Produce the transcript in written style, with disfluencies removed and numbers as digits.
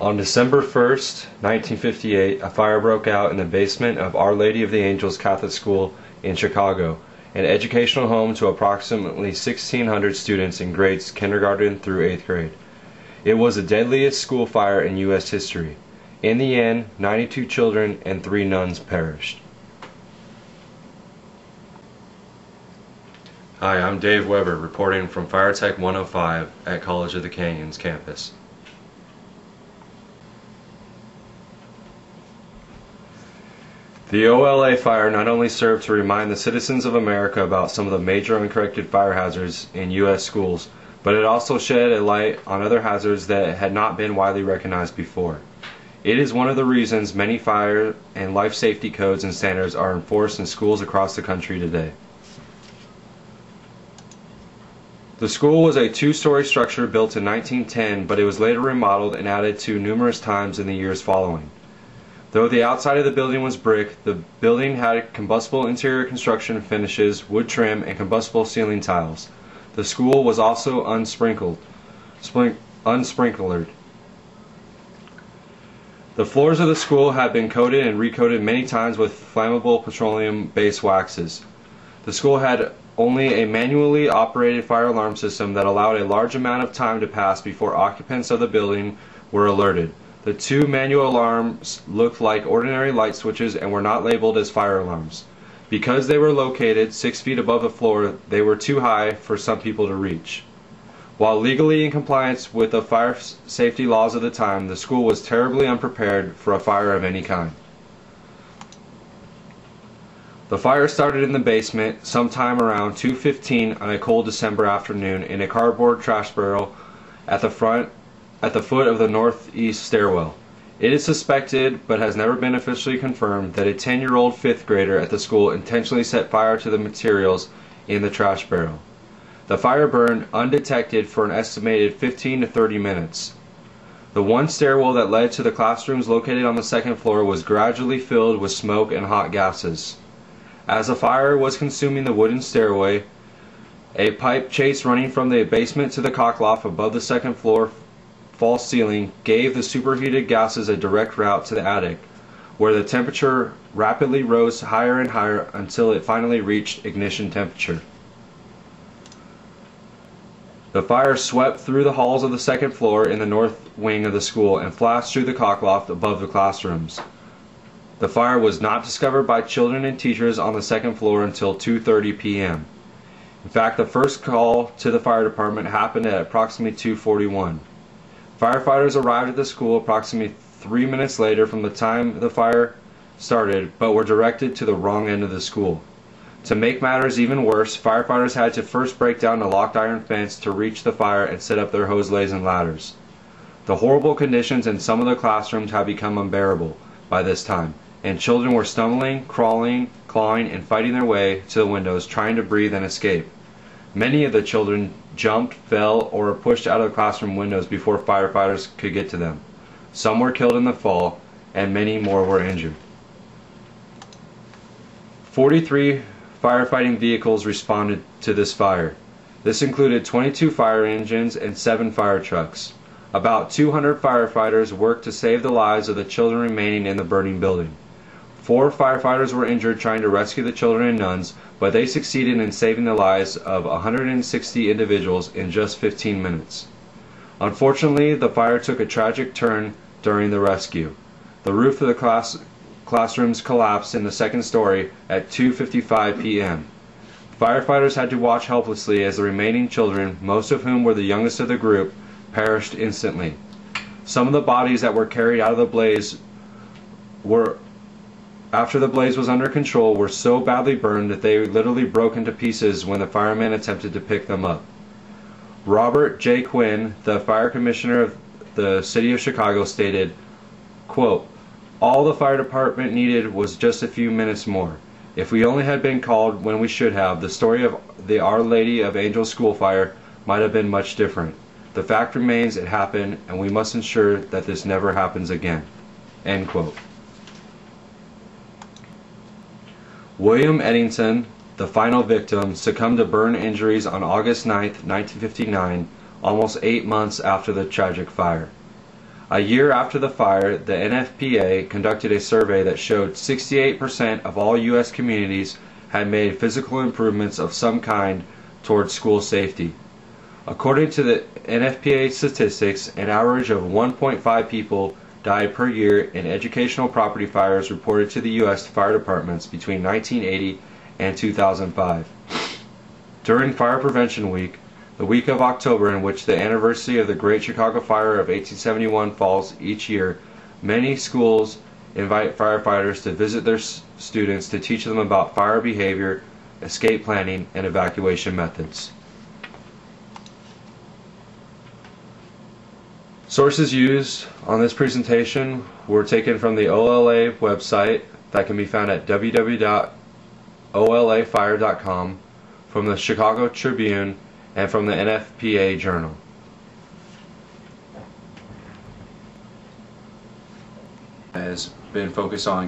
On December 1st, 1958, a fire broke out in the basement of Our Lady of the Angels Catholic School in Chicago, an educational home to approximately 1,600 students in grades kindergarten through 8th grade. It was the deadliest school fire in U.S. history. In the end, 92 children and 3 nuns perished. Hi, I'm Dave Weber, reporting from Fire Tech 105 at College of the Canyons campus. The OLA fire not only served to remind the citizens of America about some of the major uncorrected fire hazards in U.S. schools, but it also shed a light on other hazards that had not been widely recognized before. It is one of the reasons many fire and life safety codes and standards are enforced in schools across the country today. The school was a 2-story structure built in 1910, but it was later remodeled and added to numerous times in the years following. Though the outside of the building was brick, the building had combustible interior construction finishes, wood trim, and combustible ceiling tiles. The school was also unsprinkled. The floors of the school had been coated and recoated many times with flammable petroleum-based waxes. The school had only a manually operated fire alarm system that allowed a large amount of time to pass before occupants of the building were alerted. The 2 manual alarms looked like ordinary light switches and were not labeled as fire alarms. Because they were located 6 feet above the floor, they were too high for some people to reach. While legally in compliance with the fire safety laws of the time, the school was terribly unprepared for a fire of any kind. The fire started in the basement sometime around 2:15 on a cold December afternoon in a cardboard trash barrel at the foot of the northeast stairwell. It is suspected, but has never been officially confirmed, that a 10-year-old 5th grader at the school intentionally set fire to the materials in the trash barrel. The fire burned undetected for an estimated 15 to 30 minutes. The one stairwell that led to the classrooms located on the 2nd floor was gradually filled with smoke and hot gases. As the fire was consuming the wooden stairway, a pipe chase running from the basement to the cockloft above the 2nd floor false ceiling gave the superheated gases a direct route to the attic, where the temperature rapidly rose higher and higher until it finally reached ignition temperature. The fire swept through the halls of the 2nd floor in the north wing of the school and flashed through the cockloft above the classrooms. The fire was not discovered by children and teachers on the 2nd floor until 2:30 p.m. In fact, the first call to the fire department happened at approximately 2:41. Firefighters arrived at the school approximately 3 minutes later from the time the fire started, but were directed to the wrong end of the school. To make matters even worse, firefighters had to first break down the locked iron fence to reach the fire and set up their hose lays and ladders. The horrible conditions in some of the classrooms had become unbearable by this time, and children were stumbling, crawling, clawing, and fighting their way to the windows, trying to breathe and escape. Many of the children jumped, fell, or were pushed out of the classroom windows before firefighters could get to them. Some were killed in the fall, and many more were injured. 43 firefighting vehicles responded to this fire. This included 22 fire engines and 7 fire trucks. About 200 firefighters worked to save the lives of the children remaining in the burning building. 4 firefighters were injured trying to rescue the children and nuns, but they succeeded in saving the lives of 160 individuals in just 15 minutes. Unfortunately, the fire took a tragic turn during the rescue. The roof of the classrooms collapsed in the 2nd story at 2:55 p.m. Firefighters had to watch helplessly as the remaining children, most of whom were the youngest of the group, perished instantly. Some of the bodies that were carried out of the blaze after the blaze was under control were so badly burned that they literally broke into pieces when the firemen attempted to pick them up. Robert J. Quinn, the fire commissioner of the city of Chicago, stated, quote, "All the fire department needed was just a few minutes more. If we only had been called when we should have, the story of the Our Lady of Angels school fire might have been much different. The fact remains it happened, and we must ensure that this never happens again." End quote. William Eddington, the final victim, succumbed to burn injuries on August 9, 1959, almost 8 months after the tragic fire. A year after the fire, the NFPA conducted a survey that showed 68% of all U.S. communities had made physical improvements of some kind towards school safety. According to the NFPA statistics, an average of 1.5 people died per year in educational property fires reported to the U.S. fire departments between 1980 and 2005. During Fire Prevention Week, the week of October in which the anniversary of the Great Chicago Fire of 1871 falls each year, many schools invite firefighters to visit their students to teach them about fire behavior, escape planning, and evacuation methods. Sources used on this presentation were taken from the OLA website that can be found at www.olafire.com, from the Chicago Tribune, and from the NFPA Journal. Has been focused on